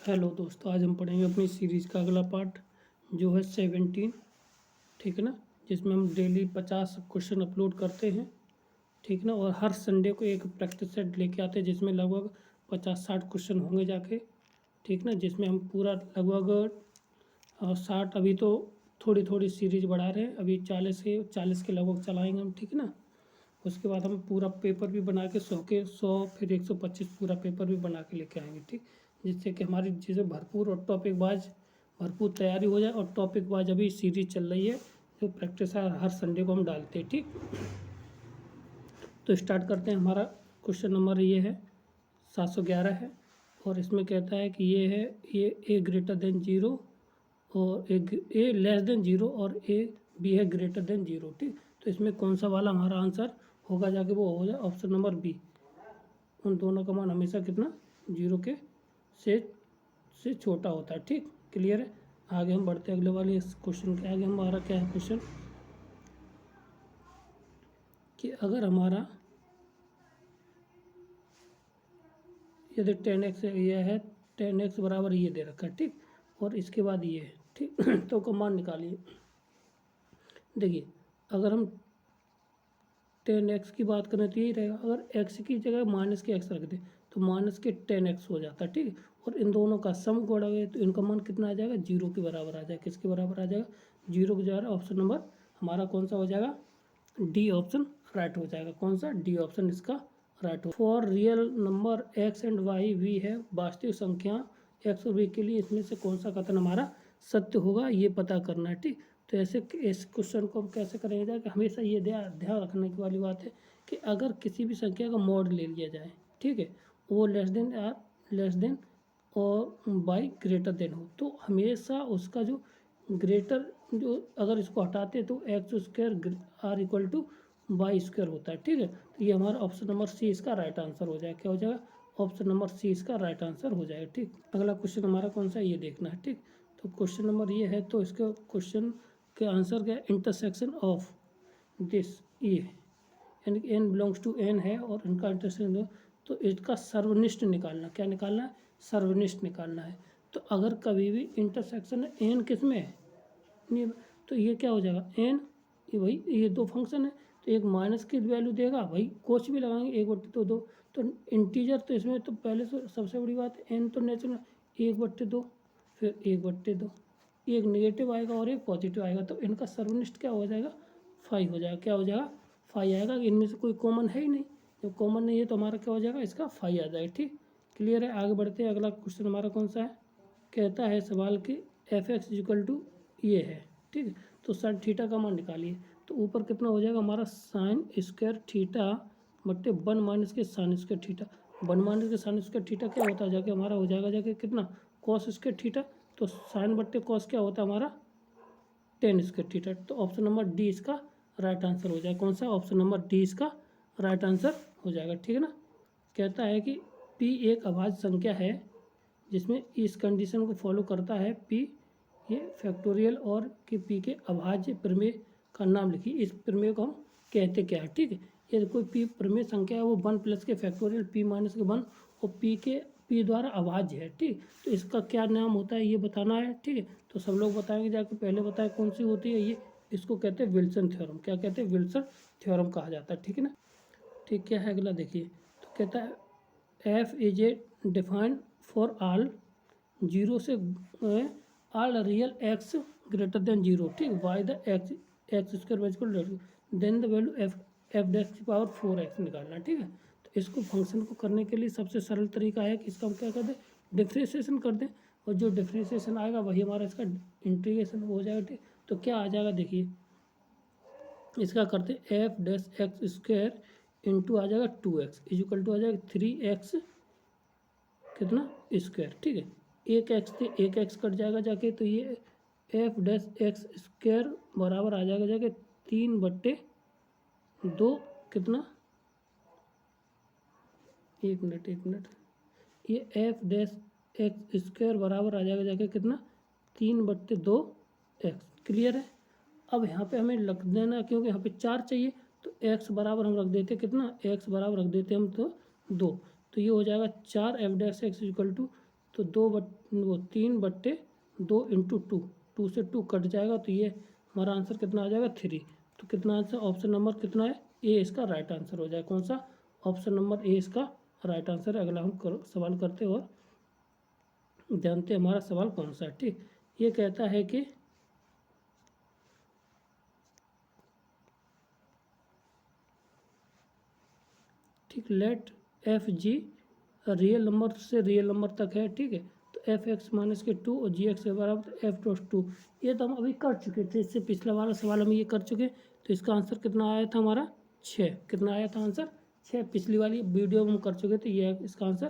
Hello दोस्तों, आज हम पढ़ेंगे अपनी सीरीज़ का अगला पार्ट जो है 17। ठीक है ना, जिसमें हम डेली 50 क्वेश्चन अपलोड करते हैं। ठीक है ना, और हर संडे को एक प्रैक्टिस सेट लेके आते हैं जिसमें लगभग 50-60 क्वेश्चन होंगे जाके। ठीक ना, जिसमें हम पूरा लगभग 60, अभी तो थोड़ी थोड़ी सीरीज बढ़ा रहे हैं, अभी 40 के लगभग चलाएंगे हम। ठीक है ना, उसके बाद हम पूरा पेपर भी बना के 100 फिर 125 पूरा पेपर भी बना के लेके आएंगे। ठीक, जिससे कि हमारी चीज़ें भरपूर और टॉपिक वाइज भरपूर तैयारी हो जाए। और टॉपिक वाइज अभी सीरीज चल रही है जो प्रैक्टिस हर संडे को हम डालते हैं। ठीक, तो स्टार्ट करते हैं। हमारा क्वेश्चन नंबर ये है 711 है, और इसमें कहता है कि ये ए ग्रेटर देन जीरो और ए लेस देन जीरो और ए बी है ग्रेटर देन जीरो। ठीक, तो इसमें कौन सा वाला हमारा आंसर होगा जाके, वो हो जाए ऑप्शन नंबर बी। उन दोनों का मान हमेशा कितना, जीरो के से छोटा होता है। ठीक, क्लियर है। आगे हम बढ़ते हैं अगले वाले इस क्वेश्चन के आगे। हमारा क्या है क्वेश्चन कि अगर हमारा यदि 10x ये है, 10x बराबर ये दे रखा है। ठीक, और इसके बाद ये है। ठीक तो कमान निकालिए। देखिए, अगर हम 10x की बात करें तो यही रहेगा। अगर x की जगह माइनस के x रख दें तो माइनस के 10x हो जाता है। ठीक, और इन दोनों का सम जोड़ोगे तो इनका मान कितना आ जाएगा, जीरो के बराबर आ जाएगा। किसके बराबर आ जाएगा, जीरो के बराबर। ऑप्शन नंबर हमारा कौन सा हो जाएगा, डी ऑप्शन राइट हो जाएगा। कौन सा, डी ऑप्शन इसका राइट हो। For real number x and y वी है, वास्तविक संख्या x और y के लिए इसमें से कौन सा कथन हमारा सत्य होगा, ये पता करना है। ठीक, तो ऐसे इस क्वेश्चन को हम कैसे करेंगे जाके, हमेशा ये ध्यान रखने की वाली बात है कि अगर किसी भी संख्या का मॉड ले लिया जाए, ठीक है, वो लेस देन और बाई ग्रेटर देन हो, तो हमेशा उसका जो ग्रेटर जो अगर इसको हटाते तो x square or equal to y square होता है। ठीक है, तो ये हमारा ऑप्शन नंबर सी इसका राइट आंसर हो जाएगा। क्या हो जाएगा, ऑप्शन नंबर सी इसका राइट आंसर हो जाएगा। ठीक, अगला क्वेश्चन हमारा कौन सा है ये देखना है। ठीक, तो क्वेश्चन नंबर ये है, तो इसका क्वेश्चन के आंसर क्या, इंटरसेक्शन ऑफ दिस ये यानी कि एन बिलोंग्स टू एन है और इनका इंटरसेक्शन, तो इसका सर्वनिष्ठ निकालना। क्या निकालना है, सर्वनिष्ठ निकालना है। तो अगर कभी भी इंटरसेक्शन एन किस में है, नहीं, तो ये क्या हो जाएगा, एन ये भाई ये दो फंक्शन है, तो एक माइनस की वैल्यू देगा भाई, कुछ भी लगाएंगे 1/2, तो इंटीजर तो इसमें तो पहले से सबसे बड़ी बात है एन तो नेचुरल 1/2, फिर 1/2, एक नेगेटिव आएगा और एक पॉजिटिव आएगा, तो इनका सर्वनिष्ठ क्या हो जाएगा, 5 हो जाएगा। क्या हो जाएगा, 5 आएगा। इनमें से कोई कॉमन है ही नहीं, जब कॉमन नहीं है तो हमारा क्या हो जाएगा, इसका 5 आ जाएगा। ठीक, क्लियर है। आगे बढ़ते हैं। अगला क्वेश्चन हमारा कौन सा है, कहता है सवाल कि एफ एक्स इक्वल टू ये है। ठीक है, तो साइन थीटा का मान निकालिए। तो ऊपर कितना हो जाएगा हमारा, साइन स्क्वायर थीटा बट्टे 1 माइनस के साइन स्क्वायर थीटा। 1 माइनस के साइन स्क्वायर थीटा क्या होता है जाके, हमारा हो जाएगा जाके कितना, कॉस स्क्वायर थीटा। तो साइन बट्टे कॉस क्या होता है हमारा, 10 स्क्वायर थीटा। तो ऑप्शन नंबर डी इसका राइट आंसर हो जाएगा। कौन सा, ऑप्शन नंबर डी इसका राइट आंसर हो जाएगा। ठीक है ना, कहता है कि पी एक अभाज्य संख्या है जिसमें इस कंडीशन को फॉलो करता है। पी ये फैक्टोरियल और कि पी के अभाज्य प्रमेय का नाम लिखिए। इस प्रमेय को हम कहते क्या है। ठीक है, यदि कोई पी प्रमेय संख्या है वो 1 प्लस के फैक्टोरियल पी माइनस के 1 और पी द्वारा अभाज्य है। ठीक, तो इसका क्या नाम होता है ये बताना है। ठीक है, तो सब लोग बताएंगे जाके, पहले बताए कौन सी होती है ये, इसको कहते हैं विल्सन थ्योरम। क्या कहते हैं, विल्सन थ्योरम कहा जाता है। ठीक है ना, ठीक, क्या है अगला देखिए। तो कहता है F is a defined for all zero से all real x greater than zero. ठीक, y the x square equal then the value f dash की पावर 4x निकालना। ठीक है, तो इसको फंक्शन को करने के लिए सबसे सरल तरीका है कि इसका हम क्या कर दें, डिफ्रेंशिएशन कर दें, और जो डिफ्रेंशिएशन आएगा वही हमारा इसका इंटीग्रेशन हो जाएगा। ठीक, तो क्या आ जाएगा देखिए, इसका करते f dash x square into आ जाएगा 2x इक्वल टू आ जाएगा 3x कितना स्क्वायर। ठीक है, एक एक्स से एक एक्स कट जाएगा जाके, तो ये एफ डैश एक्स स्क्वायर बराबर आ जाएगा जाके 3/2 कितना, एक मिनट, ये एफ डैश एक्स स्क्वायर बराबर आ जाएगा जाके कितना, 3/2 एक्स। क्लियर है। अब यहाँ पे हमें रख देना, क्योंकि यहाँ पे 4 चाहिए, तो एक्स बराबर हम रख देते कितना, एक्स बराबर रख देते हम तो 2, तो ये हो जाएगा 4 f dash x equal to, तो 3/2 2 से 2 कट जाएगा, तो ये हमारा आंसर कितना आ जाएगा 3। तो कितना आंसर ऑप्शन नंबर कितना है ए इसका राइट आंसर हो जाएगा। कौन सा? ऑप्शन नंबर ए इसका राइट आंसर है। अगला हम सवाल करते हैं और जानते हैं हमारा सवाल कौन सा है। ठीक, ये कहता है कि ठीक let f g real number से रियल नंबर तक है। ठीक है, तो एफ एक्स माइनस के 2 और जी एक्स के बराबर एफ डॉट 2, ये तो हम अभी कर चुके थे, इससे पिछला वाला सवाल हम ये कर चुके। तो इसका आंसर कितना आया था हमारा 6। कितना आया था आंसर 6, पिछली वाली वीडियो में हम कर चुके थे। ये इसका आंसर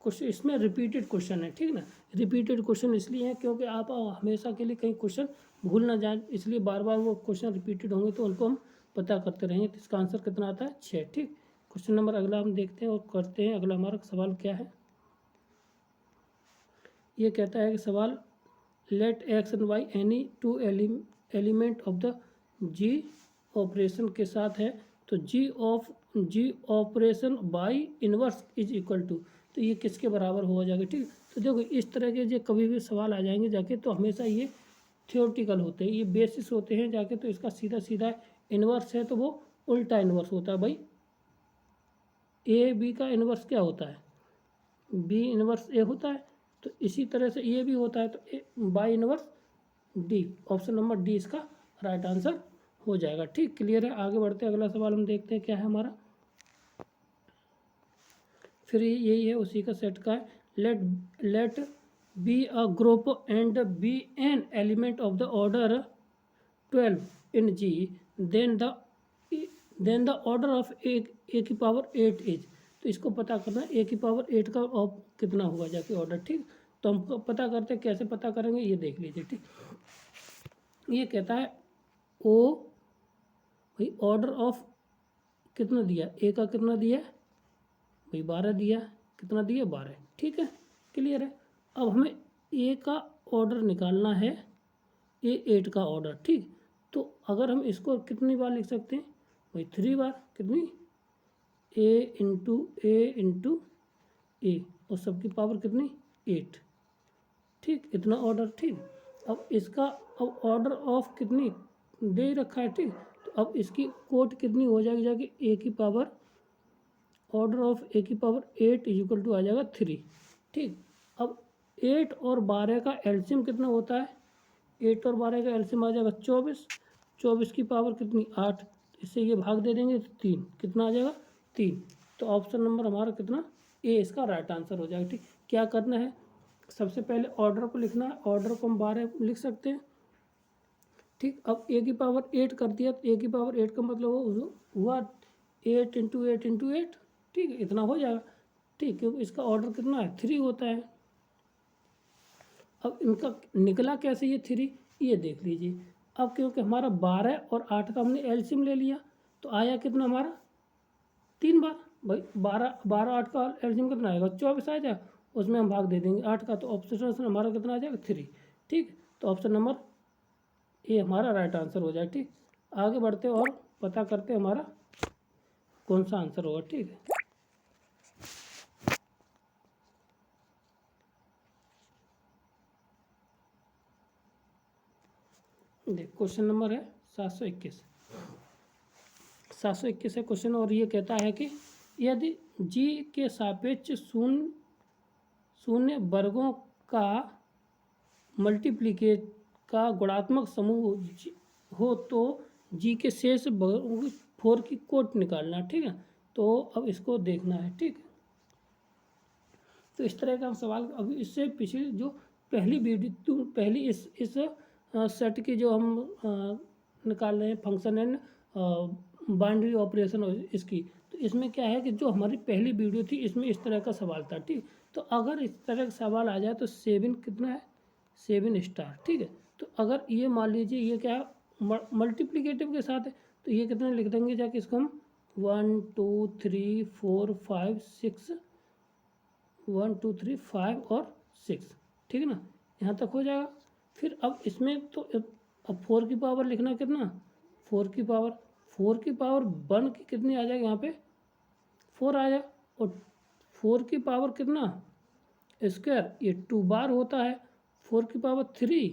क्वेश्चन, इसमें रिपीटेड क्वेश्चन है। ठीक ना, रिपीटेड क्वेश्चन इसलिए है क्योंकि आप हमेशा के लिए कहीं क्वेश्चन भूल ना जाए, इसलिए बार बार वो क्वेश्चन रिपीटेड होंगे तो उनको हम पता करते रहेंगे। तो इसका आंसर कितना आता है 6। ठीक, क्वेश्चन नंबर अगला हम देखते हैं और करते हैं। अगला हमारा सवाल क्या है, ये कहता है कि सवाल let x and y any 2 element of the G operation के साथ है, तो G operation by inverse is equal to, तो ये किसके बराबर हो जाएगा। ठीक, तो देखो इस तरह के जो कभी भी सवाल आ जाएंगे जाके, तो हमेशा ये थियोरटिकल होते हैं, ये बेसिस होते हैं जाके, तो इसका सीधा सीधा इन्वर्स है तो वो उल्टा इन्वर्स होता है भाई। ए बी का इन्वर्स क्या होता है, बी इन्वर्स ए होता है, तो इसी तरह से ये भी होता है, तो a by inverse d, option number D इसका राइट आंसर हो जाएगा। ठीक, क्लियर है। आगे बढ़ते हैं, अगला सवाल हम देखते हैं क्या है हमारा। फिर यही है, उसी का सेट का है। Let b a group and b n element of the order 12 in G, then the order of a की पावर 8 इज, तो इसको पता करना है ए की पावर 8 का ऑफ कितना होगा जाके ऑर्डर। ठीक, तो हम पता करते हैं, कैसे पता करेंगे ये देख लीजिए। ठीक, ये कहता है ओ भाई ऑर्डर ऑफ कितना दिया, ए का कितना दिया भाई 12 दिया, कितना दिया 12। ठीक है, क्लियर है। अब हमें ए का ऑर्डर निकालना है, ए 8 का ऑर्डर। ठीक, तो अगर हम इसको कितनी बार लिख सकते हैं भाई 3 बार, कितनी ए इंटू ए और सबकी पावर कितनी 8। ठीक, इतना ऑर्डर। ठीक, अब इसका अब ऑर्डर ऑफ कितनी दे ही रखा है। ठीक, तो अब इसकी कोट कितनी हो जाएगी जाके ए की पावर, ऑर्डर ऑफ ए की पावर 8 इज इक्वल टू आ जाएगा 3। ठीक, अब 8 और 12 का एलसीएम कितना होता है, 8 और 12 का एलसीएम आ जाएगा 24। 24 की पावर कितनी 8, इससे ये भाग दे देंगे तो 3, कितना आ जाएगा 3। तो ऑप्शन नंबर हमारा कितना ए इसका राइट आंसर हो जाएगा। ठीक, क्या करना है, सबसे पहले ऑर्डर को लिखना है, ऑर्डर को हम 12 लिख सकते हैं। ठीक, अब ए की पावर 8 कर दिया, तो ए की पावर 8 का मतलब हुआ 8 इंटू 8 इंटू 8। ठीक है, इतना हो जाएगा। ठीक, क्योंकि इसका ऑर्डर कितना है 3 होता है। अब इनका निकला कैसे ये 3, ये देख लीजिए। अब क्योंकि हमारा 12 और 8 का हमने एलसीएम ले लिया, तो आया कितना हमारा 3 बार भाई। 12 8 का एलसीएम कितना आएगा 24 आ जाएगा, उसमें हम भाग दे देंगे 8 का, तो ऑप्शन हमारा कितना आ जाएगा 3। ठीक, तो ऑप्शन नंबर ए हमारा राइट आंसर हो जाए। ठीक, आगे बढ़ते और पता करते हमारा कौन सा आंसर होगा। ठीक है, देख क्वेश्चन नंबर है 721 है क्वेश्चन, और ये कहता है कि यदि जी के सापेक्ष शून्य वर्गों का मल्टीप्लिकेट का गुणात्मक समूह हो तो जी के शेष 4 की कोट निकालना। ठीक है, तो अब इसको देखना है। ठीक, तो इस तरह का सवाल अभी इससे पिछले जो पहली वीडियो पहली इस सेट की जो हम निकाल रहे हैं फंक्शन एंड बाउंड्री ऑपरेशन इसकी, तो इसमें क्या है कि जो हमारी पहली वीडियो थी इसमें इस तरह का सवाल था। ठीक, तो अगर इस तरह का सवाल आ जाए तो 7 कितना है 7 स्टार। ठीक है, तो अगर ये मान लीजिए ये क्या मल्टीप्लिकेटिव के साथ है, तो ये कितना लिख देंगे जाके इसको हम 1 2 3 4 5 6 1 2 3 5 और 6। ठीक है ना, यहाँ तक हो जाएगा। फिर अब इसमें तो अब 4 की पावर लिखना कितना 4 की पावर 1 की कितनी आ जाएगी यहाँ पे 4 आ जाएगा, और 4 की पावर कितना स्क्वायर, ये 2 बार होता है, 4 की पावर 3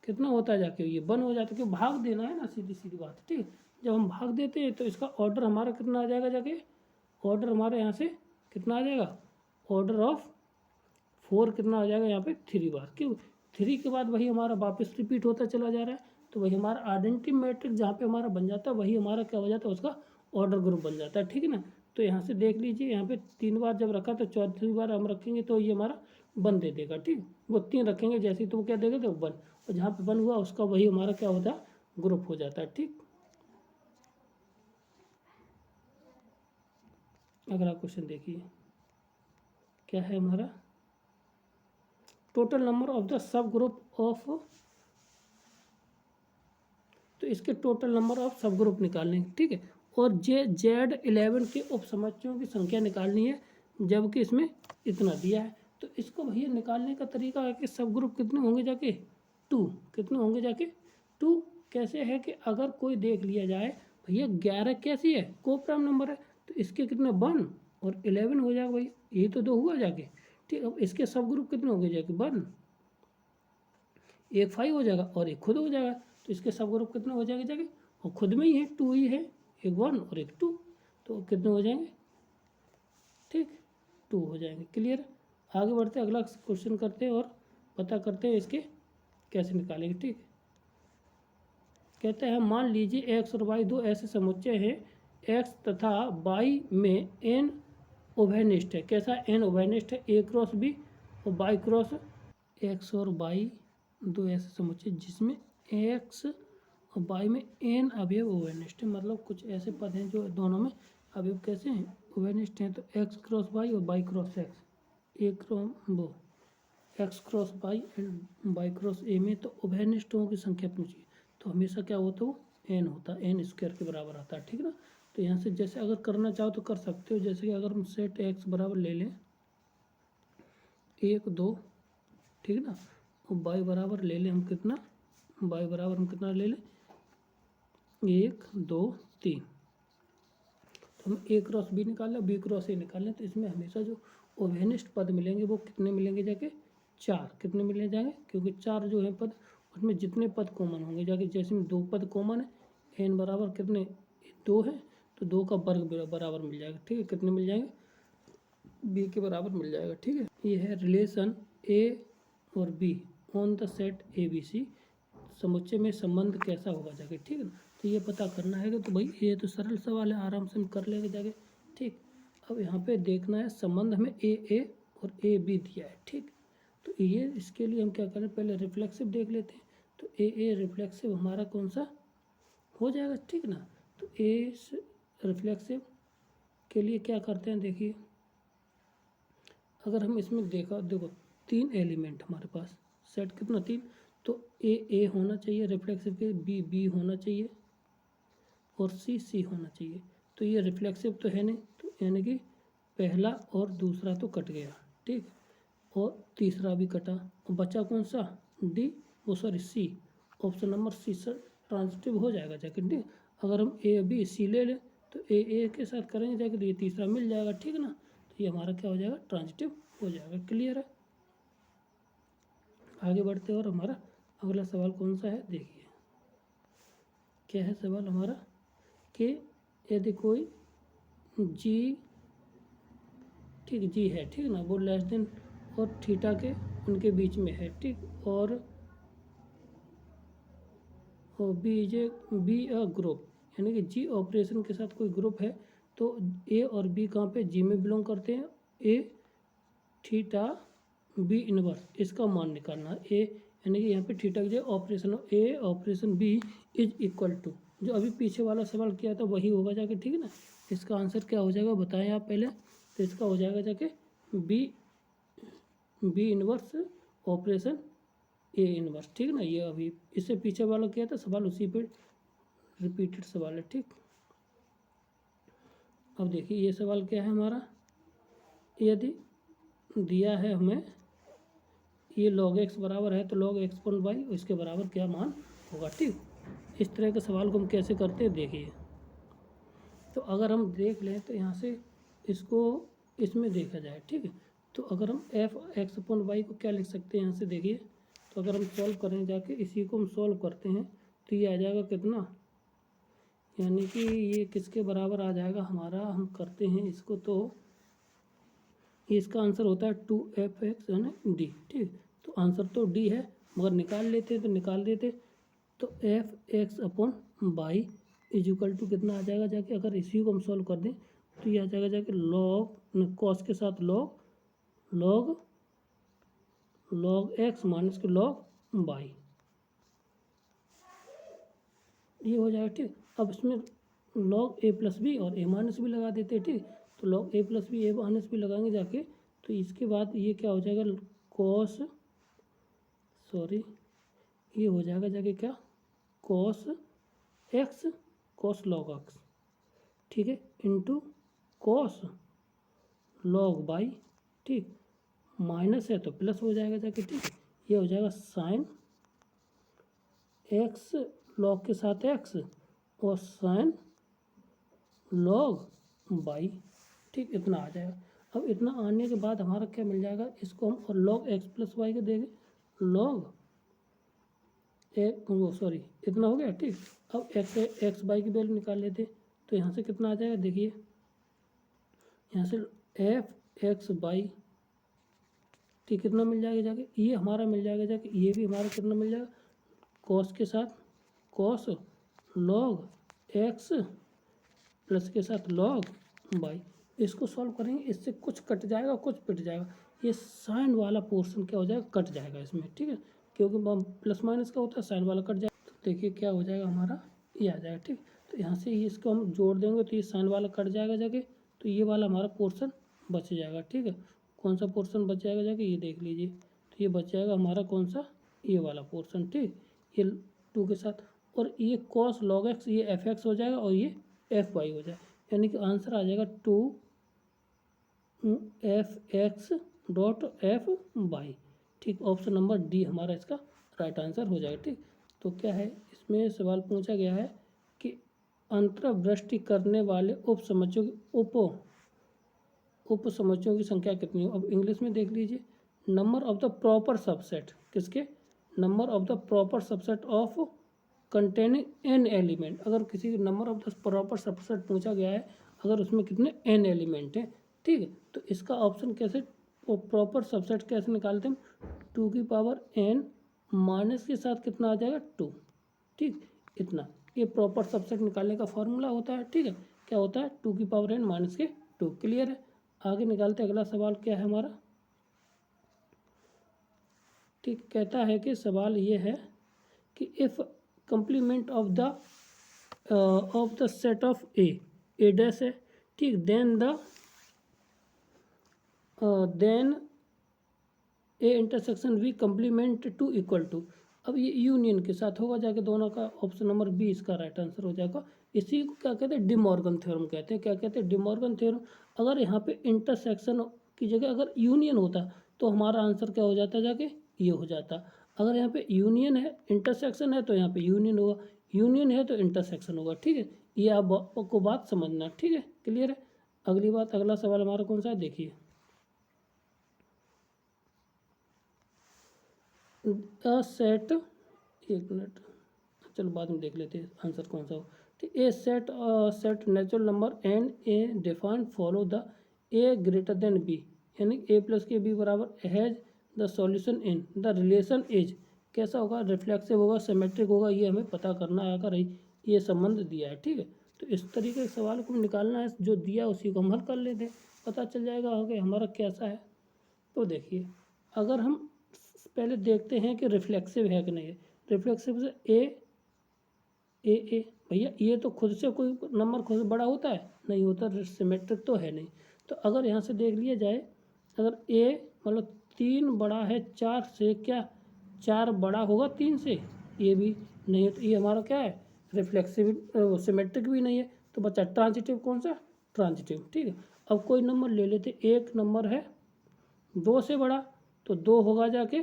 कितना होता है जाके, ये 1 हो जाता है, क्योंकि भाग देना है ना, सीधी सीधी बात, ठीक। जब हम भाग देते हैं तो इसका ऑर्डर हमारा कितना आ जाएगा जाके, ऑर्डर हमारे यहाँ से कितना आ जाएगा, ऑर्डर ऑफ 4 कितना आ जाएगा यहाँ पे 3 बार, क्यों 3 के बाद वही हमारा वापस रिपीट होता चला जा रहा है, तो वही हमारा आइडेंटिटी मैट्रिक्स जहाँ पे हमारा बन जाता है वही हमारा क्या हो जाता है, उसका ऑर्डर ग्रुप बन जाता है, ठीक है ना। तो यहाँ से देख लीजिए, यहाँ पे 3 बार जब रखा तो चौथी बार हम रखेंगे तो ये हमारा 1 दे देगा, ठीक। वो 3 रखेंगे जैसे ही तो वो क्या देगा, तो 1, और जहाँ पे 1 हुआ उसका वही हमारा क्या होता है, ग्रुप हो जाता है, ठीक। अगला क्वेश्चन देखिए क्या है हमारा, total number of the sub group of, तो इसके टोटल नंबर ऑफ सब ग्रुप निकालने, ठीक है। और Z11 के उपसमुच्चयों की संख्या निकालनी है, जबकि इसमें इतना दिया है। तो इसको भैया निकालने का तरीका है कि सब ग्रुप कितने होंगे जाके 2, कितने होंगे जाके 2। कैसे है कि अगर कोई देख लिया जाए भैया 11 कैसी है, कोप्राइम नंबर है, तो इसके कितने 1 और 11 हो जाएगा भाई, ये तो 2 हुआ जाके, ठीक। अब इसके सब ग्रुप कितने होंगे जाके 1, एक 5 हो जाएगा और एक खुद हो जाएगा, तो इसके सब ग्रुप कितने हो जाएंगे जाके, और खुद में ही है 2 ही है, एक 1 और एक 2, तो कितने हो जाएंगे, ठीक 2 हो जाएंगे। क्लियर। आगे बढ़ते अगला क्वेश्चन करते हैं और पता करते हैं इसके कैसे निकालेंगे, ठीक। कहते हैं मान लीजिए x और y दो ऐसे समुच्चय हैं, x तथा y में n उभयनिष्ठ है। कैसा n उभयनिष्ठ है, a क्रॉस b और y क्रॉस, x और y दो ऐसे समुच्चय जिसमें x और y में n अवयव उभयनिष्ठ है, मतलब कुछ ऐसे पद हैं जो दोनों में अवयव कैसे हैं, उभयनिष्ठ हैं। तो x क्रॉस y और y cross x, x cross y and y cross a में तो उभयनिष्ठों की संख्या पूछी, तो हमेशा क्या होता है, वो n होता है, n स्क्वायर के बराबर आता है, ठीक ना। तो यहाँ से जैसे अगर करना चाहो तो कर सकते हो, जैसे कि अगर हम सेट x बराबर ले लें 1 2, ठीक ना, और y बराबर ले लें हम कितना, y बराबर हम कितना ले लें 1 2 3, तो हम a क्रॉस b निकाल लें, b क्रॉस a निकाल लें, तो इसमें हमेशा जो उभयनिष्ठ पद मिलेंगे वो कितने मिलेंगे जाके 4, कितने मिलने जाएंगे, क्योंकि 4 जो है पद, उसमें जितने पद कॉमन होंगे जाके, जैसे में 2 पद कॉमन है, n बराबर कितने 2 है, तो 2 का वर्ग बराबर मिल जाएगा, ठीक है, कितने मिल जाएंगे b के बराबर मिल जाएगा, ठीक है। ये है रिलेशन a और b on the set ABC, समुच्चय में संबंध कैसा होगा जाके, ठीक है ना। तो ये पता करना है कि, तो भाई ये तो सरल सवाल है, आराम से हम कर लेंगे जाके, ठीक। अब यहाँ पे देखना है संबंध हमें a और AB दिया है, ठीक। तो ये इसके लिए हम क्या करें, पहले रिफ्लेक्सिव देख लेते हैं। तो ए रिफ्लेक्सिव हमारा कौन सा हो जाएगा, ठीक ना। तो ए रिफ्लेक्सिव के लिए क्या करते हैं, देखिए अगर हम इसमें देखो 3 एलिमेंट हमारे पास, सेट कितना 3, तो ए होना चाहिए रिफ्लेक्सिव के, बी होना चाहिए और सी होना चाहिए। तो ये रिफ्लेक्सिव तो है नहीं, तो यानी कि पहला और दूसरा तो कट गया, ठीक, और तीसरा भी कटा, और बचा कौन सा डी, वो sorry C, option number C sir transitive हो जाएगा जाके, ठीक। अगर हम ए बी सी ले लें तो ए के साथ करेंगे जाके, तो ये तीसरा मिल जाएगा, ठीक ना। तो ये हमारा क्या हो जाएगा, ट्रांजिटिव हो जाएगा। क्लियर है। आगे बढ़ते हैं और हमारा अगला सवाल कौन सा है, देखिए क्या है सवाल हमारा, कि यदि कोई जी, ठीक जी है, ठीक ना, वो लेस देन और थीटा के उनके बीच में है, ठीक, और बी अ ग्रुप, यानी कि जी ऑपरेशन के साथ कोई ग्रुप है, तो ए और बी कहाँ पे जी में बिलोंग करते हैं, ए थीटा बी इनवर्स, इसका मान निकालना है। ए यानी कि यहाँ पे थीटा की जगह operation, A operation B is equal to, जो अभी पीछे वाला सवाल किया था वही होगा जाके, ठीक है ना। इसका आंसर क्या हो जाएगा बताएं आप पहले, तो इसका हो जाएगा जाके B inverse operation A inverse, ठीक ना। ये अभी इससे पीछे वाला किया था सवाल, उसी पे रिपीटेड सवाल है, ठीक। अब देखिए ये सवाल क्या है हमारा, यदि दिया है हमें ये log x बराबर है, तो log x पॉइंट वाई इसके बराबर क्या मान होगा, ठीक। इस तरह के सवाल को हम कैसे करते हैं देखिए, तो अगर हम देख लें तो यहाँ से इसको इसमें देखा जाए, ठीक है, तो अगर हम एफ एक्स अपॉन वाई को क्या लिख सकते हैं यहाँ से देखिए, तो अगर हम सॉल्व करें जाके इसी को हम सॉल्व करते हैं तो ये आ जाएगा कितना, यानी कि ये किसके बराबर आ जाएगा हमारा, हम करते हैं इसको तो ये इसका आंसर होता है 2f(x) है ना डी। ठीक, तो आंसर तो डी है, मगर निकाल लेते तो निकाल देते तो f(x) upon y is equal to कितना आ जाएगा जाके, अगर इसी को हम सॉल्व कर दें तो ये आ जाएगा जाके लॉग कॉस के साथ लॉग एक्स माइनस के लॉग वाई, ये हो जाएगा। ठीक, अब इसमें लॉग ए प्लस बी और ए माइनस बी लगा देते हैं। ठीक, तो लॉग ए प्लस बी ए माइनस बी लगाएंगे जाके, तो इसके बाद ये क्या हो जाएगा ये हो जाएगा जाके क्या, cos x cos log x, ठीक है, इंटू कॉस लॉग वाई। ठीक, माइनस है तो प्लस हो जाएगा जाके। ठीक, ये हो जाएगा साइन एक्स लॉग के साथ एक्स और साइन लॉग वाई। ठीक, इतना आ जाएगा। अब इतना आने के बाद हमारा क्या मिल जाएगा, इसको हम और लॉग एक्स प्लस वाई के देंगे लॉग इतना हो गया। ठीक, अब एक्स वाई की वैल्यू निकाल लेते, तो यहाँ से कितना आ जाएगा देखिए, यहाँ से एफ एक्स वाई, ठीक, कितना मिल जाएगा जाके, ये हमारा मिल जाएगा जाके, ये भी हमारा कितना मिल जाएगा, कॉस के साथ कॉस लॉग एक्स प्लस के साथ लॉग वाई। इसको सॉल्व करेंगे, इससे कुछ कट जाएगा कुछ पिट जाएगा, ये साइन वाला पोर्शन क्या हो जाएगा, कट जाएगा इसमें। ठीक है, क्योंकि प्लस माइनस का होता है, साइन वाला कट जाएगा। तो देखिए क्या हो जाएगा हमारा, ये आ जाएगा। ठीक, तो यहाँ से इसको हम जोड़ देंगे तो ये साइन वाला कट जाएगा जाके, तो ये वाला हमारा पोर्शन बच जाएगा। ठीक है, कौन सा पोर्शन बच जाएगा जाके, ये देख लीजिए, तो ये बच जाएगा हमारा कौन सा, ये वाला पोर्शन। ठीक, ये 2 के साथ, और ये कॉस लॉग एक्स ये एफ एक्स हो जाएगा और ये एफ वाई हो जाएगा, यानी कि आंसर आ जाएगा 2f(x) डॉट एफ वाई। ठीक, ऑप्शन नंबर डी हमारा इसका राइट आंसर हो जाएगा। ठीक, तो क्या है इसमें सवाल पूछा गया है कि अंतर्वृष्टि करने वाले उपसमुच्चयों की संख्या कितनी हो। अब इंग्लिश में देख लीजिए, number of the proper subset, किसके, number of the proper subset of containing n element. अगर किसी number of the proper subset पूछा गया है, अगर उसमें कितने एन एलिमेंट हैं, ठीक है, तो इसका ऑप्शन कैसे, प्रॉपर सबसेट कैसे निकालते हैं, 2 की पावर n माइनस के साथ कितना आ जाएगा 2। ठीक, इतना, ये प्रॉपर सबसेट निकालने का फॉर्मूला होता है। ठीक है, क्या होता है, 2 की पावर n माइनस के 2। क्लियर है, आगे निकालते हैं। अगला सवाल क्या है हमारा, ठीक, कहता है कि सवाल ये है कि if complement of the set of A dash है, ठीक, then A intersection B complement to equal to. अब ये यूनियन के साथ होगा जाके दोनों का, ऑप्शन नंबर बी इसका राइट आंसर हो जाएगा। इसी को क्या कहते हैं, डिमॉर्गन थ्योरम कहते हैं। क्या कहते हैं, डिमॉर्गन थ्योरम। अगर यहाँ पे इंटरसेक्शन की जगह अगर यूनियन होता तो हमारा आंसर क्या हो जाता जाके, ये हो जाता। अगर यहाँ पे यूनियन है, इंटरसेक्शन है, तो यहाँ पे यूनियन होगा, यूनियन है तो इंटरसेक्शन होगा। ठीक है, ये आपको बात समझना। ठीक है, क्लियर है। अगली बात, अगला सवाल हमारा कौन सा है देखिए, सेट, एक मिनट, चलो बाद में देख लेते हैं आंसर कौन सा हो। तो a set natural number n a define follow the a greater than b, यानी ए प्लस के बी बराबर has the solution in the relation is, कैसा होगा, रिफ्लेक्सिव होगा, सिमेट्रिक होगा, ये हमें पता करना है। अगर ये संबंध दिया है, ठीक है, तो इस तरीके के सवाल को निकालना है, जो दिया उसी को हम हल कर लेते हैं, पता चल जाएगा आगे हमारा कैसा है। तो देखिए, अगर हम पहले देखते हैं कि रिफ्लेक्सिव है कि नहीं है। रिफ्लेक्सिव से ए भैया, ये तो खुद से कोई नंबर खुद से बड़ा होता है, नहीं होता, सिमेट्रिक तो है नहीं। तो अगर यहाँ से देख लिया जाए, अगर ए मतलब 3 बड़ा है 4 से, क्या 4 बड़ा होगा 3 से, ये भी नहीं है, तो ये हमारा क्या है, रिफ्लेक्सिव, सिमेट्रिक भी नहीं है। तो बच्चा ट्रांजिटिव, कौन सा, ट्रांजिटिव। ठीक है, अब कोई नंबर ले लेते, एक नंबर है 2 से बड़ा, तो 2 होगा जाके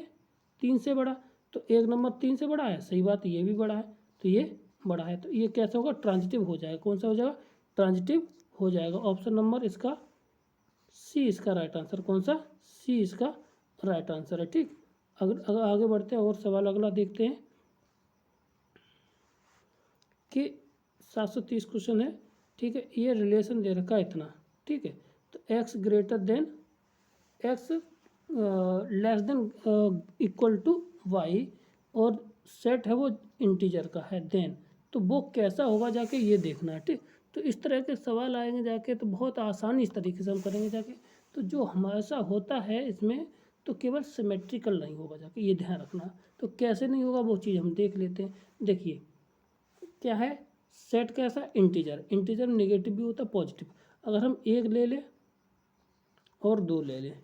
3 से बड़ा, तो एक नंबर 3 से बड़ा है, सही बात, ये भी बड़ा है, तो ये बड़ा है, तो ये कैसा होगा, ट्रांजिटिव हो जाएगा। कौन सा हो जाएगा, ट्रांजिटिव हो जाएगा। ऑप्शन नंबर इसका सी इसका राइट आंसर, कौन सा, सी इसका राइट आंसर है। ठीक, अगर आगे बढ़ते हैं और सवाल अगला देखते हैं कि 730 क्वेश्चन है। ठीक है, ये रिलेशन दे रखा है इतना। ठीक है, तो x greater than x less than equal to y और सेट है वो इंटीजर का है देन, तो वो कैसा होगा जाके ये देखना है। ठीक, तो इस तरह के सवाल आएंगे जाके तो बहुत आसानी इस तरीके से हम करेंगे जाके। तो जो हमेशा होता है इसमें तो केवल सिमेट्रिकल नहीं होगा जाके, ये ध्यान रखना। तो कैसे नहीं होगा वो चीज़ हम देख लेते हैं। देखिए क्या है, सेट कैसा, इंटीजर, इंटीजर में नेगेटिव भी होता है पॉजिटिव। अगर हम एक ले लें और दो ले लें,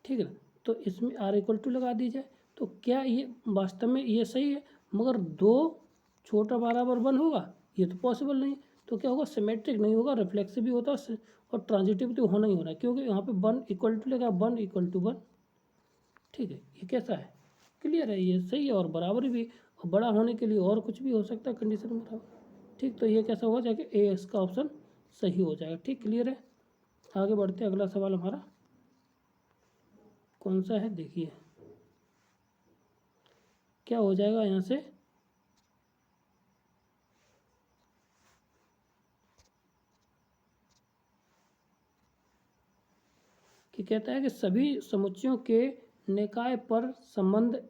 ठीक है ना, तो इसमें आर इक्वल टू लगा दीजिए। तो क्या ये वास्तव में ये सही है, मगर दो छोटा बराबर वन होगा, ये तो पॉसिबल नहीं। तो क्या होगा, सिमेट्रिक नहीं होगा, रिफ्लेक्सिव भी होता है और ट्रांजिटिव तो होना ही होना है, क्योंकि यहाँ पे वन इक्वल टू लगा, वन इक्वल टू वन। ठीक है, ये कैसा है, क्लियर है, ये सही है और बराबर भी। और बड़ा होने के लिए और कुछ भी हो सकता है कंडीशन में बराबर। ठीक, तो ये कैसा होगा जाके ए इसका ऑप्शन सही हो जाएगा। ठीक, क्लियर है, आगे बढ़ते हैं। अगला सवाल हमारा कौन सा है, देखिए क्या हो जाएगा यहाँ से। कि कहता है कि सभी समुच्चयों के निकाय पर संबंध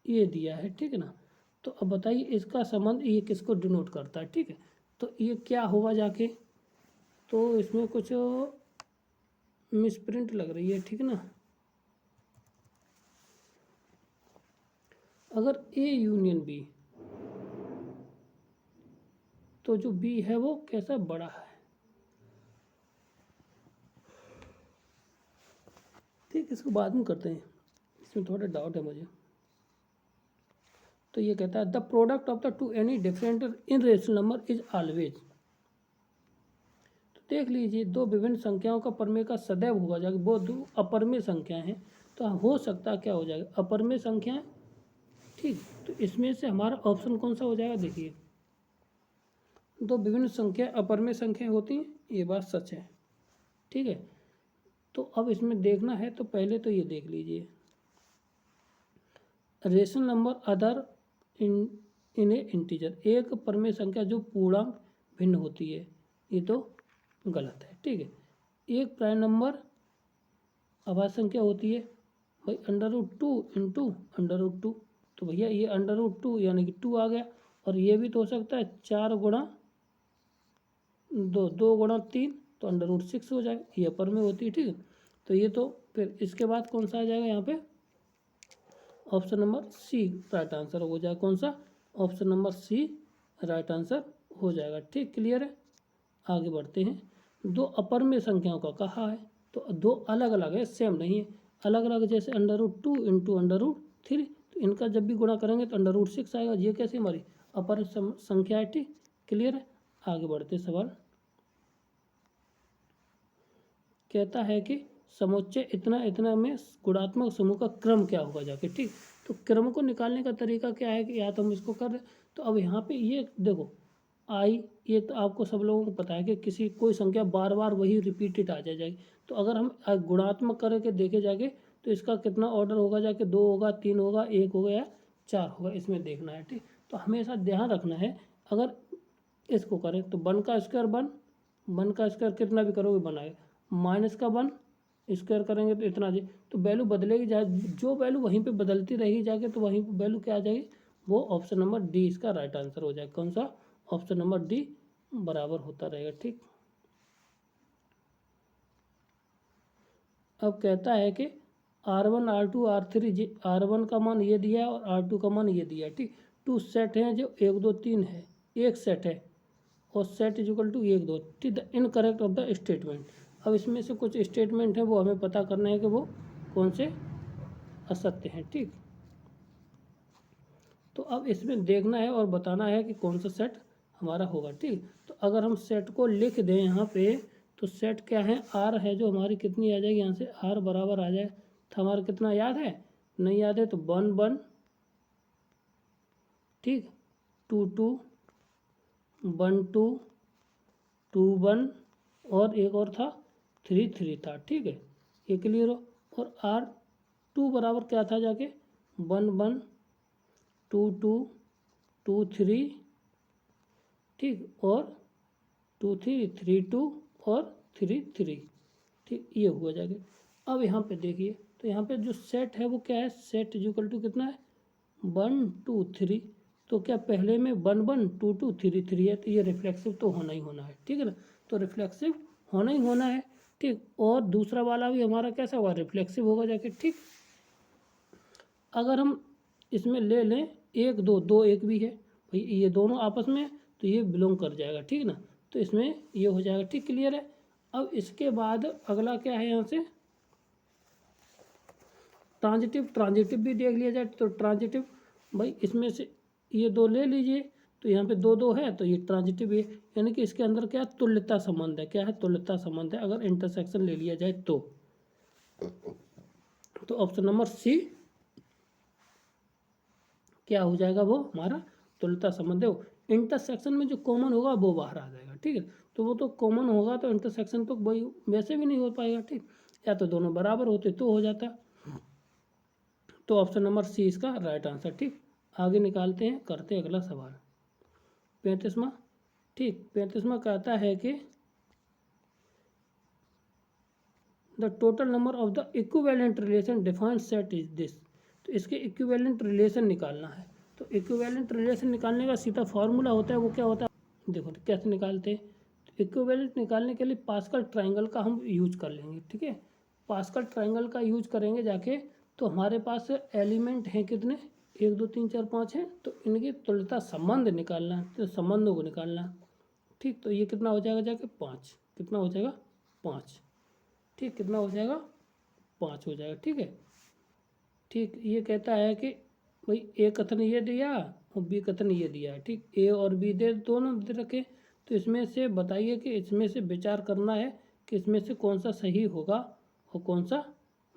ये दिया है। ठीक है ना, तो अब बताइए इसका संबंध ये किसको डिनोट करता है। ठीक है, तो ये क्या होगा जाके, तो इसमें कुछ मिसप्रिंट लग रही है। ठीक है ना, अगर ए यूनियन बी, तो जो बी है वो कैसा, बड़ा है। ठीक, इसको बाद में करते हैं, इसमें थोड़ा डाउट है मुझे। तो ये कहता है the product of the two any different in rational number is always. तो देख लीजिए, दो विभिन्न संख्याओं का परमेय का सदैव होगा जाएगा, वो दो अपरमेय संख्याएं हैं, तो हो सकता क्या हो जाएगा, अपरमेय संख्याएं। ठीक, तो इसमें से हमारा ऑप्शन कौन सा हो जाएगा, देखिए दो विभिन्न संख्या अपरमेय संख्याएं होती हैं, ये बात सच है। ठीक है, तो अब इसमें देखना है, तो पहले तो ये देख लीजिए, rational number other in a integer, एक परमेय संख्या जो पूर्णांक भिन्न होती है, ये तो गलत है। ठीक है, एक प्राइम नंबर अभाज्य संख्या होती है भाई, under root two into under root two, तो भैया ये अंडर रूट टू यानी कि टू आ गया। और ये भी तो हो सकता है चार गुणा दो, दो गुणा तीन, तो अंडर रूट सिक्स हो जाएगा, ये अपर में होती है। ठीक है, तो ये तो फिर इसके बाद कौन सा आ जाएगा यहाँ पे, option number C right answer हो जाएगा। कौन सा, option number C right answer हो जाएगा। ठीक, क्लियर है, आगे बढ़ते हैं। दो अपर में संख्याओं का कहा है, तो दो अलग अलग है, सेम नहीं है, अलग अलग, जैसे under root two into under root three, तो इनका जब भी गुणा करेंगे तो अंडर रूट सिक्स आएगा। ये कैसे हमारी अपर संख्या है। ठीक, क्लियर है, आगे बढ़ते सवाल। कहता है कि समुच्चय इतना इतना में गुणात्मक समूह का क्रम क्या होगा जाके। ठीक, तो क्रम को निकालने का तरीका क्या है कि या तो हम इसको कर रहे, तो अब यहाँ पे ये देखो आई, ये तो आपको सब लोगों को पता है कि किसी कोई संख्या बार बार वही रिपीटेड आ जाएगी। तो अगर हम गुणात्मक करके देखे जाके तो इसका कितना ऑर्डर होगा जाके, दो होगा, तीन होगा, एक होगा या चार होगा, इसमें देखना है। ठीक, तो हमेशा ध्यान रखना है, अगर इसको करें तो वन का स्क्वायर वन, वन का स्क्वायर कितना भी करोगे बनाएगा, माइनस का वन स्क्वायर करेंगे तो इतना जी, तो वैल्यू बदलेगी जाए, जो वैल्यू वहीं पे बदलती रहेगी जाके, तो वहीं पे वैल्यू क्या आ जाएगी, वो ऑप्शन नंबर डी इसका राइट आंसर हो जाएगा। कौन सा, ऑप्शन नंबर डी बराबर होता रहेगा। ठीक, अब कहता है कि R1 R2 R3, R1 का मान ये दिया है और R2 का मान ये दिया है। ठीक, टू सेट हैं जो एक दो तीन है, एक सेट है और सेट इज इक्वल टू एक दो। ठीक, the incorrect of the statement. अब इसमें से कुछ स्टेटमेंट है वो हमें पता करना है कि वो कौन से असत्य हैं। ठीक, तो अब इसमें देखना है और बताना है कि कौन सा सेट हमारा होगा। ठीक, तो अगर हम सेट को लिख दें यहाँ पे, तो सेट क्या है, आर है जो हमारी कितनी आ जाएगी यहाँ से, आर बराबर आ जाए, तो हमारा कितना याद है, नहीं याद है तो one one, two, two one, two two, one वन, और एक और था, 3 3 था, ठीक है, ये क्लियर हो। और R2 बराबर क्या था जाके 1 1 2 2 2 3, ठीक, और 2 3 3 2 और 3 3, ठीक, ये हुआ जाके। अब यहाँ पे देखिए तो यहाँ पे जो सेट है वो क्या है, सेट इक्वल टू कितना है 1 2 3, तो क्या पहले में 1 1 2 2 3 3 है, तो ये रिफ्लेक्सिव तो होना ही होना है, ठीक है ना, तो रिफ्लेक्सिव होना ही होना है, ठीक। और दूसरा वाला भी हमारा कैसा हुआ, रिफ्लेक्सिव होगा जाके, ठीक। अगर हम इसमें ले लें 1 2 2 1 भी है भाई, ये दोनों आपस में, तो ये बिलोंग कर जाएगा, ठीक ना, तो इसमें ये हो जाएगा, ठीक, क्लियर है। अब इसके बाद अगला क्या है, यहाँ से ट्रांजिटिव भी देख लिया जाए, तो ट्रांजिटिव भाई इसमें से ये दो ले लीजिए, तो यहाँ पे 2 2 है, तो ये ट्रांजिटिव है, यानी कि इसके अंदर क्या तुल्यता संबंध है, क्या है तुल्यता संबंध है, अगर इंटरसेक्शन ले लिया जाए तो ऑप्शन नंबर सी क्या हो जाएगा, वो हमारा तुल्यता संबंध है। वो इंटरसेक्शन में जो कॉमन होगा वो बाहर आ जाएगा, ठीक है, तो वो तो कॉमन होगा, तो इंटरसेक्शन तो वही वैसे भी नहीं हो पाएगा, ठीक, या तो दोनों बराबर होते तो हो जाता, तो ऑप्शन नंबर सी इसका राइट आंसर, ठीक। आगे निकालते हैं, करते हैं अगला सवाल 35वां, ठीक। 35वां कहता है कि the total number of the equivalent relation defined set is this, तो इसके इक्विवेलेंट रिलेशन निकालना है। तो इक्विवेलेंट रिलेशन निकालने का सीधा फार्मूला होता है, वो क्या होता है, देखो तो कैसे निकालते हैं। तो इक्विवेलेंट निकालने के लिए पास्कल ट्राइंगल का हम यूज कर लेंगे, ठीक है, पास्कल ट्राइंगल का यूज करेंगे जाके, तो हमारे पास एलिमेंट हैं कितने 1 2 3 4 5 हैं, तो इनकी तुल्यता संबंध निकालना है, तो संबंधों को निकालना है, ठीक। तो ये कितना हो जाएगा जाके 5, कितना हो जाएगा 5, ठीक, कितना हो जाएगा 5 हो जाएगा, ठीक है, ठीक। ये कहता है कि भाई ए कथन ये दिया और बी कथन ये दिया है, ठीक, ए और बी दे दोनों दे रखे, तो इसमें से बताइए कि इसमें से विचार करना है कि इसमें से कौन सा सही होगा और कौन सा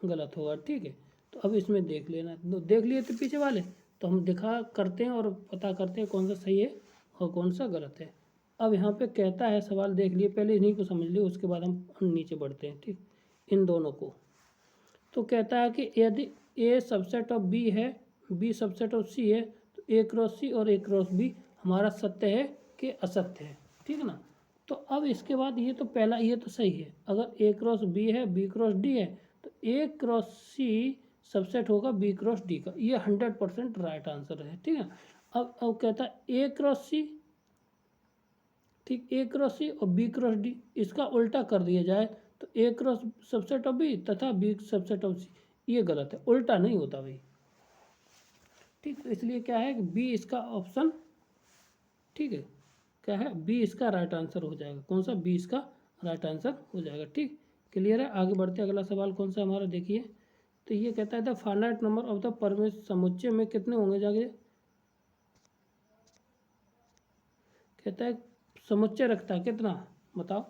गलत होगा, ठीक है। तो अब इसमें देख लेना, तो देख लिए थे पीछे वाले, तो हम दिखा करते हैं और पता करते हैं कौन सा सही है और कौन सा गलत है। अब यहाँ पे कहता है सवाल, देख लिए पहले इन्हीं को समझ लिए, उसके बाद हम नीचे बढ़ते हैं, ठीक, इन दोनों को। तो कहता है कि यदि ए सबसेट ऑफ बी है, बी सबसेट ऑफ सी है, तो ए क्रॉस सी और ए क्रॉस बी हमारा सत्य है कि असत्य है, ठीक है ना। तो अब इसके बाद ये तो पहला ये तो सही है, अगर ए क्रॉस बी है बी क्रॉस डी है, तो ए क्रॉस सी सबसेट होगा बी क्रॉस डी का, ये 100% राइट आंसर है, ठीक है। अब कहता है ए क्रॉस सी, ठीक, ए क्रॉस सी और बी क्रॉस डी, इसका उल्टा कर दिया जाए तो ए क्रॉस सबसेट ऑफ बी तथा बी सबसेट ऑफ सी, ये गलत है, उल्टा नहीं होता भाई, ठीक। तो इसलिए क्या है कि बी इसका ऑप्शन, ठीक है, क्या है बी इसका राइट आंसर हो जाएगा, कौन सा बी इसका राइट आंसर हो जाएगा, ठीक, क्लियर है। आगे बढ़ते अगला सवाल कौन सा हमारा देखिए, तो ये कहता है the finite number of the Paramesh समुच्चय में कितने होंगे जाके, कहता है समुच्चय रखता है कितना, बताओ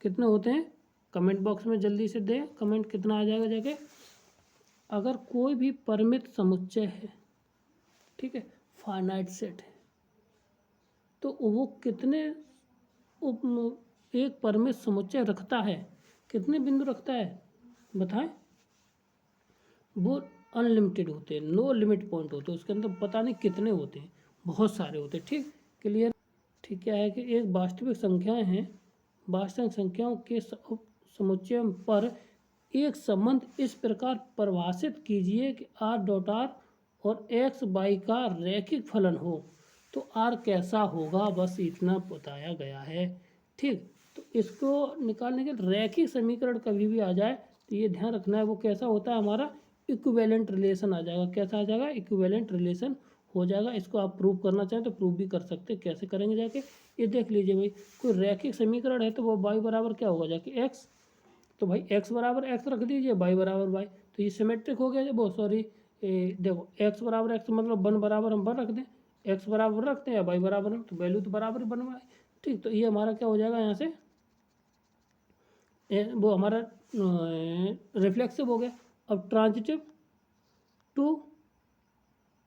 कितने होते हैं, कमेंट बॉक्स में जल्दी से दें कमेंट, कितना आ जाएगा जाके। अगर कोई भी परिमित समुच्चय है, ठीक है, फाइनाइट सेट है, तो वो कितने एक परिमित समुच्चय रखता है, कितने बिंदु रखता है बताएं। वो अनलिमिटेड होते हैं, नो लिमिट पॉइंट होते हैं, उसके अंदर पता नहीं कितने होते हैं, बहुत सारे होते हैं, ठीक, क्लियर, ठीक। क्या है कि एक वास्तविक संख्याएं हैं, वास्तविक संख्याओं के समुच्चय पर एक संबंध इस प्रकार परिभाषित कीजिए कि आर डॉट आर और एक्स वाई का रैखिक फलन हो, तो आर कैसा होगा, बस इतना बताया गया है, ठीक। तो इसको निकालने के रैखिक समीकरण कभी भी आ जाए तो ये ध्यान रखना है वो कैसा होता है, हमारा इक्विवेलेंट रिलेशन आ जाएगा, कैसा आ जाएगा, इक्विवेलेंट रिलेशन हो जाएगा। इसको आप प्रूव करना चाहें तो प्रूव भी कर सकते हैं, कैसे करेंगे जाके ये देख लीजिए भाई। कोई रैखिक समीकरण है तो वो वाई बराबर क्या होगा जाके एक्स, तो भाई एक्स बराबर एक्स रख दीजिए, वाई बराबर वाई, तो ये सिमेट्रिक हो गया, वो सॉरी देखो एक्स बराबर एक्स मतलब 1 बराबर हम 1 रख दें, एक्स बराबर रखते हैं या वाई बराबर, तो वैल्यू तो बराबर ही बनवाए, ठीक। तो ये हमारा क्या हो जाएगा यहाँ से, वो हमारा रिफ्लेक्सिव हो गया। अब ट्रांजिटिव 2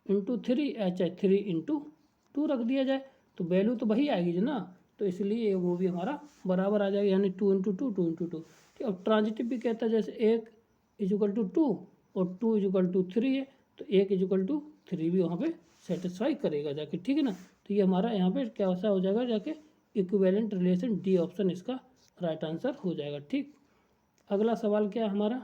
इंटू 3 अच्छा 3 इंटू 2 रख दिया जाए, तो वैल्यू तो वही आएगी जो ना, तो इसलिए वो भी हमारा बराबर आ जाएगा, यानी 2 × 2 ठीक। अब ट्रांजिटिव भी कहता है जैसे 1 = 2 और 2 = 3 है, तो 1 = 3 भी वहाँ पे सेटिस्फाई करेगा जाके, ठीक है ना। तो ये हमारा यहाँ पे क्या सा हो जाएगा जाके इक्विवेलेंट रिलेशन, डी ऑप्शन इसका राइट आंसर हो जाएगा, ठीक। अगला सवाल क्या है हमारा,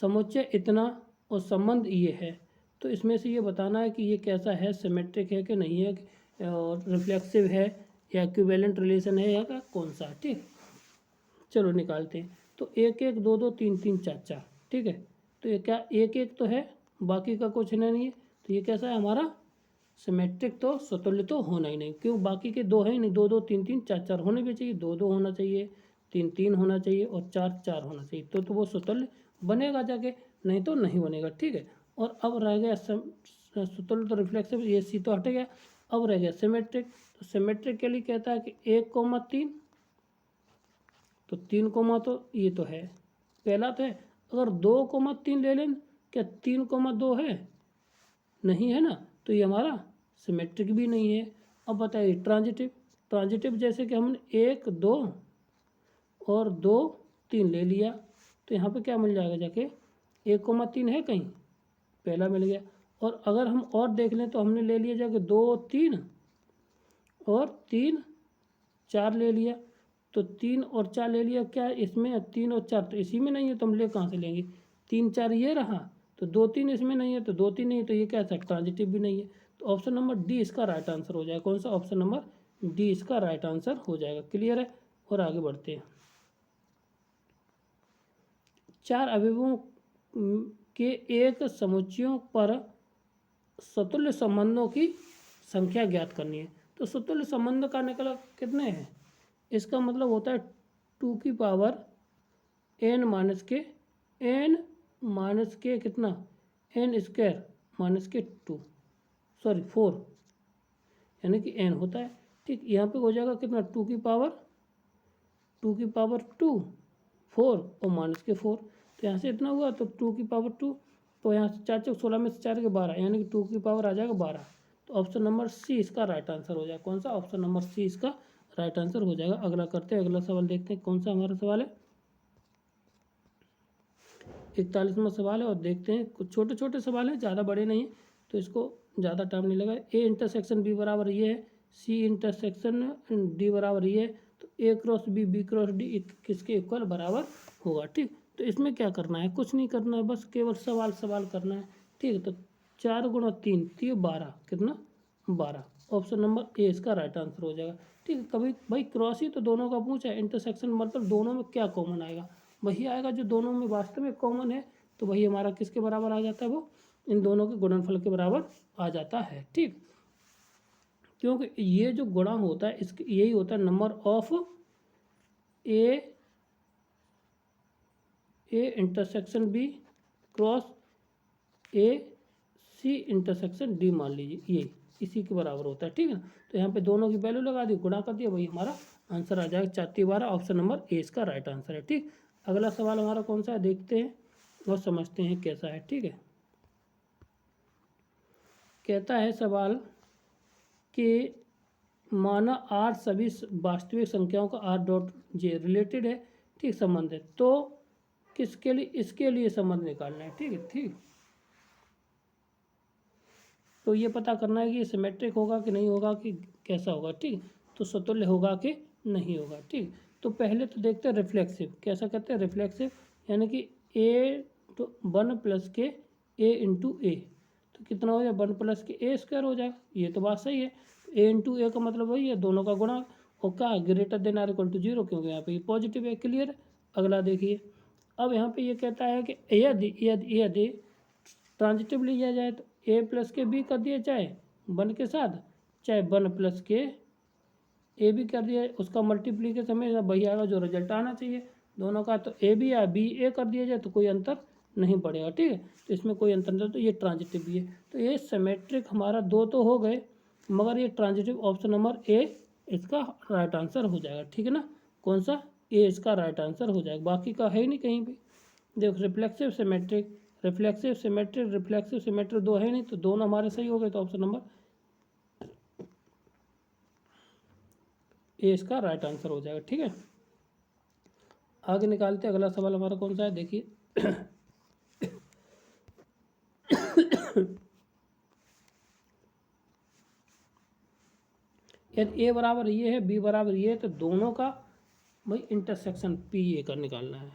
समुच्चय इतना और संबंध ये है, तो इसमें से ये बताना है कि ये कैसा है, सिमेट्रिक है कि नहीं है, और रिफ्लेक्सिव है या इक्विवेलेंट रिलेशन है या कौन सा, ठीक। चलो निकालते हैं। तो 1 1 2 2 3 3 4 4, ठीक है। तो ये क्या 1 1 तो है, बाकी का कुछ नहीं है, तो ये कैसा है हमारा सिमेट्रिक, तो स्वतुल्य तो होना ही नहीं, क्यों, बाकी के 2 है ही नहीं, 2 2 3 3 4 4 होने भी चाहिए, 2 2 होना चाहिए, 3 3 होना चाहिए और 4 4 होना चाहिए, तो वो स्वतुल्य बनेगा जाके, नहीं तो नहीं बनेगा, ठीक है। और अब रह गया स्वतुल्य तो रिफ्लेक्सिव, ये सी तो हट गया, अब रह गया सिमेट्रिक। तो सिमेट्रिक के लिए कहता है कि 1, 3, तो 3, तो ये तो है, पहला तो है। अगर 2, 3 ले लें, क्या 3, 2 है, नहीं है ना, तो ये हमारा सिमेट्रिक भी नहीं है। अब बताइए ट्रांजिटिव, ट्रांजिटिव जैसे कि हमने 1 2 और 2 3 ले लिया, तो यहाँ पे क्या मिल जाएगा जाके 1, 3 है कहीं, पहला मिल गया। और अगर हम और देख लें तो हमने ले लिया जाके 2 3 और 3 4 ले लिया, तो 3 और 4 ले लिया, क्या इसमें 3 और 4 तो इसी में नहीं है, तो हम ले कहाँ से लेंगे, 3 4 ये रहा, तो 2 3 इसमें नहीं है, तो 2 3 नहीं, तो ये क्या है ट्रांजिटिव भी नहीं है। तो ऑप्शन नंबर डी इसका राइट आंसर हो जाएगा, कौन सा, ऑप्शन नंबर डी इसका राइट आंसर हो जाएगा, क्लियर है। और आगे बढ़ते हैं, 4 अवयवों के एक समुच्चयों पर स्वतुल्य संबंधों की संख्या ज्ञात करनी है। तो स्वतुल्य संबंध का निकला कितने हैं, इसका मतलब होता है 2 की पावर n माइनस के, n माइनस के कितना, n² माइनस के 2, सॉरी 4, यानी कि n होता है, ठीक। यहाँ पे हो जाएगा कितना 2 की पावर 2 4 और माइनस के 4, तो यहाँ से इतना हुआ, तो 2 की पावर 2, तो यहाँ से 4 4 16 में से 4 के 12, यानी कि 2 की पावर आ जाएगा 12। तो ऑप्शन नंबर सी इसका राइट आंसर हो जाएगा, कौन सा, ऑप्शन नंबर सी इसका राइट आंसर हो जाएगा। अगला करते हैं, अगला सवाल देखते हैं कौन सा हमारा सवाल है, 41वां सवाल है। और देखते हैं, कुछ छोटे छोटे सवाल हैं, ज़्यादा बड़े नहीं हैं, तो इसको ज़्यादा टाइम नहीं लगा। ए इंटरसेक्शन बी बराबर ये है, सी इंटरसेक्शन डी बराबर ये है, तो ए क्रॉस बी क्रॉस डी किसके इक्वल बराबर होगा, ठीक। तो इसमें क्या करना है, कुछ नहीं करना है, बस केवल सवाल करना है, ठीक है। तो 4 × 3 तो 12, कितना 12, ऑप्शन नंबर ए इसका राइट आंसर हो जाएगा, ठीक है। कभी भाई क्रॉस ही तो दोनों का पूछा है, इंटरसेक्शन मतलब दोनों में क्या कॉमन आएगा, वही आएगा जो दोनों में वास्तव में कॉमन है, तो वही हमारा किसके बराबर आ जाता है, वो इन दोनों के गुणनफल के बराबर आ जाता है, ठीक। क्योंकि ये जो गुणा होता है इसके यही होता है number of A intersection B cross A C intersection D, मान लीजिए ये इसी के बराबर होता है, ठीक है। तो यहाँ पे दोनों की वैल्यू लगा दी, गुणा कर दिया, वही हमारा आंसर आ जाएगा 4 12, ऑप्शन नंबर ए इसका राइट आंसर है, ठीक। अगला सवाल हमारा कौन सा है, देखते हैं और समझते हैं कैसा है, ठीक है। कहता है सवाल कि माना आर सभी वास्तविक संख्याओं का आर डॉट जे रिलेटेड है, ठीक, संबंध है, तो किसके लिए, इसके लिए संबंध निकालना है, ठीक है, ठीक। तो ये पता करना है कि ये सिमेट्रिक होगा कि नहीं होगा, कि कैसा होगा, ठीक। तो स्वतुल्य होगा कि नहीं होगा, ठीक। तो पहले तो देखते हैं रिफ्लेक्सिव, कैसा कहते हैं रिफ्लेक्सिव, यानी कि ए तो 1 + के ए × ए, तो कितना हो जाए 1 + के a² हो जाएगा, ये तो बात सही है। a × a का मतलब वही है, दोनों का गुणा, और क्या greater than or equal to 0, क्योंकि यहाँ पे ये पॉजिटिव है, क्लियर है। अगला देखिए, अब यहाँ पे ये कहता है कि यदि ट्रांजिटिव लिया जाए तो a + के b कर दिया, चाहे 1 के साथ, चाहे 1 + के ए भी कर दिया, उसका मल्टीप्लीकेशन में वही आएगा जो रिजल्ट आना चाहिए दोनों का, तो ए भी या बी ए कर दिया जाए तो कोई अंतर नहीं पड़ेगा, ठीक है। तो इसमें कोई अंतर नहीं, तो ये ट्रांजिटिव भी है। तो ये सिमेट्रिक हमारा 2 तो हो गए, मगर ये ट्रांजिटिव ऑप्शन नंबर ए इसका राइट आंसर हो जाएगा, ठीक है ना, कौन सा, ए इसका राइट आंसर हो जाएगा, बाकी का है ही नहीं कहीं भी। देखो reflexive symmetric, reflexive symmetric, reflexive symmetric 2 है नहीं, तो दोनों हमारे सही हो गए, तो ऑप्शन नंबर ए इसका राइट आंसर हो जाएगा। ठीक है, आगे निकालते हैं। अगला सवाल हमारा कौन सा है, देखिए यदि ए बराबर ये है, बी बराबर ये है, तो दोनों का भाई इंटरसेक्शन पी ए का निकालना है।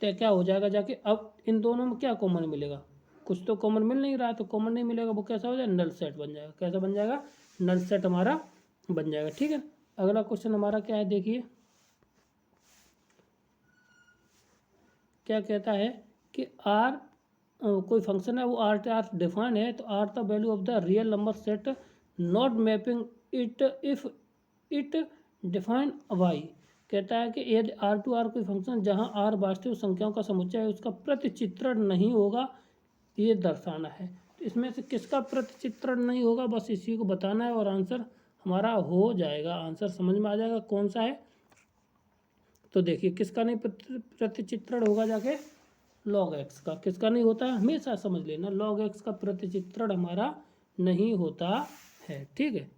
तो क्या हो जाएगा जाके, अब इन दोनों में क्या कॉमन मिलेगा, कुछ तो कॉमन मिल नहीं रहा, तो कॉमन नहीं मिलेगा, वो कैसा हो जाएगा, नल सेट बन जाएगा। कैसा बन जाएगा, नल सेट हमारा बन जाएगा। ठीक है, अगला क्वेश्चन हमारा क्या है, देखिए क्या कहता है कि आर कोई फंक्शन है, वो आर डिफाइन है, तो R the value of the real number set not mapping it if it define y. कहता है कि यदि आर टू आर कोई फंक्शन जहां आर वास्तविक संख्याओं का समुच्चय है, उसका प्रतिचित्रण नहीं होगा, ये दर्शाना है। तो इसमें से किसका प्रतिचित्रण नहीं होगा, बस इसी को बताना है और आंसर हमारा हो जाएगा। आंसर समझ में आ जाएगा कौन सा है। तो देखिए किसका नहीं प्रतिचित्रण होगा, जाके लॉग एक्स का। किसका नहीं होता है, हमेशा समझ लेना, लॉग एक्स का प्रतिचित्रण हमारा नहीं होता है। ठीक है,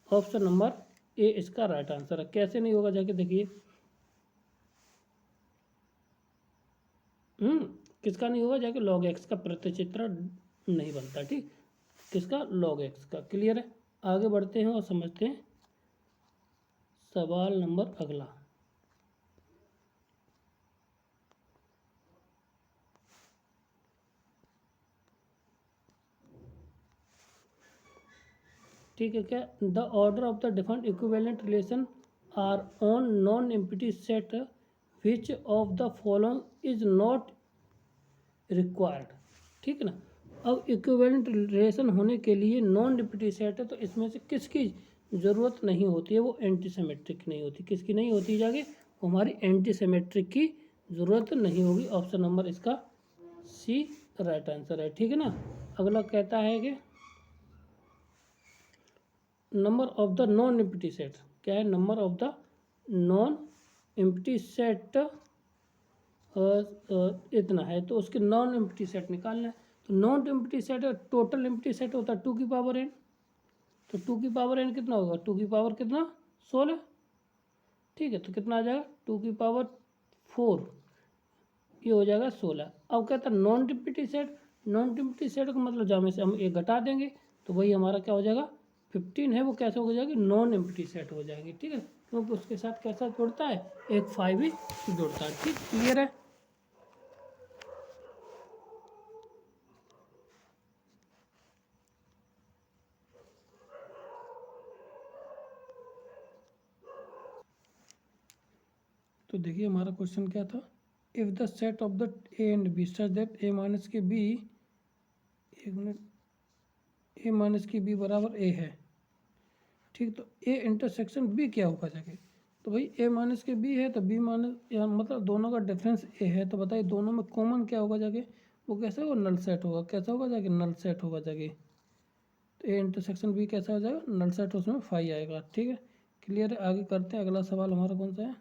ऑप्शन नंबर ए इसका राइट आंसर है। कैसे नहीं होगा, जाके देखिए। किसका नहीं होगा, जाके लॉग एक्स का प्रतिचित्रण नहीं बनता। ठीक, किसका, लॉग एक्स का। क्लियर है, आगे बढ़ते हैं और समझते हैं सवाल नंबर अगला। ठीक है, क्या the order of the different equivalent relation R on non empty set which of the following is not required. ठीक है ना, अब इक्विवेलेंट रिलेशन होने के लिए नॉन एम्प्टी सेट है, तो इसमें से किसकी ज़रूरत नहीं होती है, वो एंटीसिमेट्रिक नहीं होती। किसकी नहीं होती, जाके वो हमारी एंटीसिमेट्रिक की ज़रूरत नहीं होगी। ऑप्शन नंबर इसका सी राइट आंसर है। ठीक है ना, अगला कहता है कि number of the non empty set, क्या है, number of the non empty set इतना है, तो उसके नॉन एम्प्टी सेट निकालना है। तो non empty set, total empty set होता है 2 की पावर n, तो 2 की पावर n कितना होगा, 2 की पावर कितना 16। ठीक है, तो कितना आ जाएगा 2 की पावर 4, ये हो जाएगा 16। अब कहता है non empty set, non empty set का मतलब जहाँ में से हम एक घटा देंगे, तो वही हमारा क्या हो जाएगा 15 है, वो कैसे हो जाएगी, नॉन एम्प्टी सेट हो जाएगी। ठीक है, क्योंकि उसके साथ कैसा जुड़ता है, एक 5 ही जुड़ता है। ठीक, क्लियर है। तो देखिए हमारा क्वेश्चन क्या था, if the set of the A and B such that A minus के बी, एक मिनट, ए माइनस की बी बराबर ए है। ठीक, तो ए इंटरसेक्शन बी क्या होगा जाके, तो भाई ए माइनस के बी है, तो बी माइनस, या मतलब दोनों का डिफरेंस ए है, तो बताइए दोनों में कॉमन क्या होगा जाके, वो कैसे होगा, नल सेट होगा। कैसा होगा जाके, नल सेट होगा जाके। तो ए इंटरसेक्शन बी कैसा हो जाएगा, नल सेट, उसमें 5 आएगा। ठीक है, क्लियर है, आगे करते हैं। अगला सवाल हमारा कौन सा है,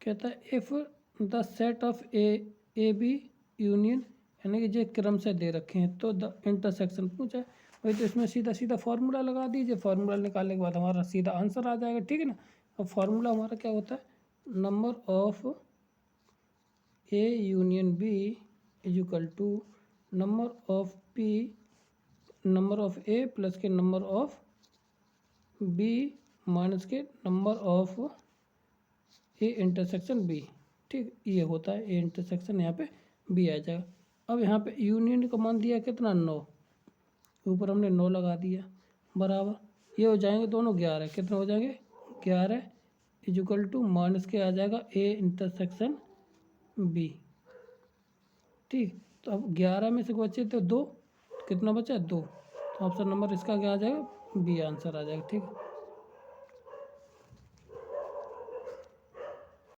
कहता है if the set of A B union, यानी कि जो क्रम से दे रखे हैं, तो द इंटरसेक्शन पूछा है भाई, तो इसमें सीधा सीधा फार्मूला लगा दीजिए। फार्मूला निकालने के बाद हमारा सीधा आंसर आ जाएगा। ठीक है ना, अब फार्मूला हमारा क्या होता है, number of A union B is equal to number of P, number of A plus के नंबर ऑफ बी माइनस के number of A intersection B. ठीक, ये होता है ए इंटरसेक्शन, यहाँ पे बी आ जाएगा। अब यहाँ पे यूनियन का मान दिया कितना, 9, ऊपर हमने 9 लगा दिया, बराबर ये हो जाएंगे दोनों 11। कितने हो जाएंगे, 11 इज इक्वल टू माइनस के आ जाएगा ए इंटरसेक्शन बी। ठीक, तो अब 11 में से बचे तो 2, कितना बचा 2, तो ऑप्शन नंबर इसका क्या आ जाएगा, बी आंसर आ जाएगा। ठीक है।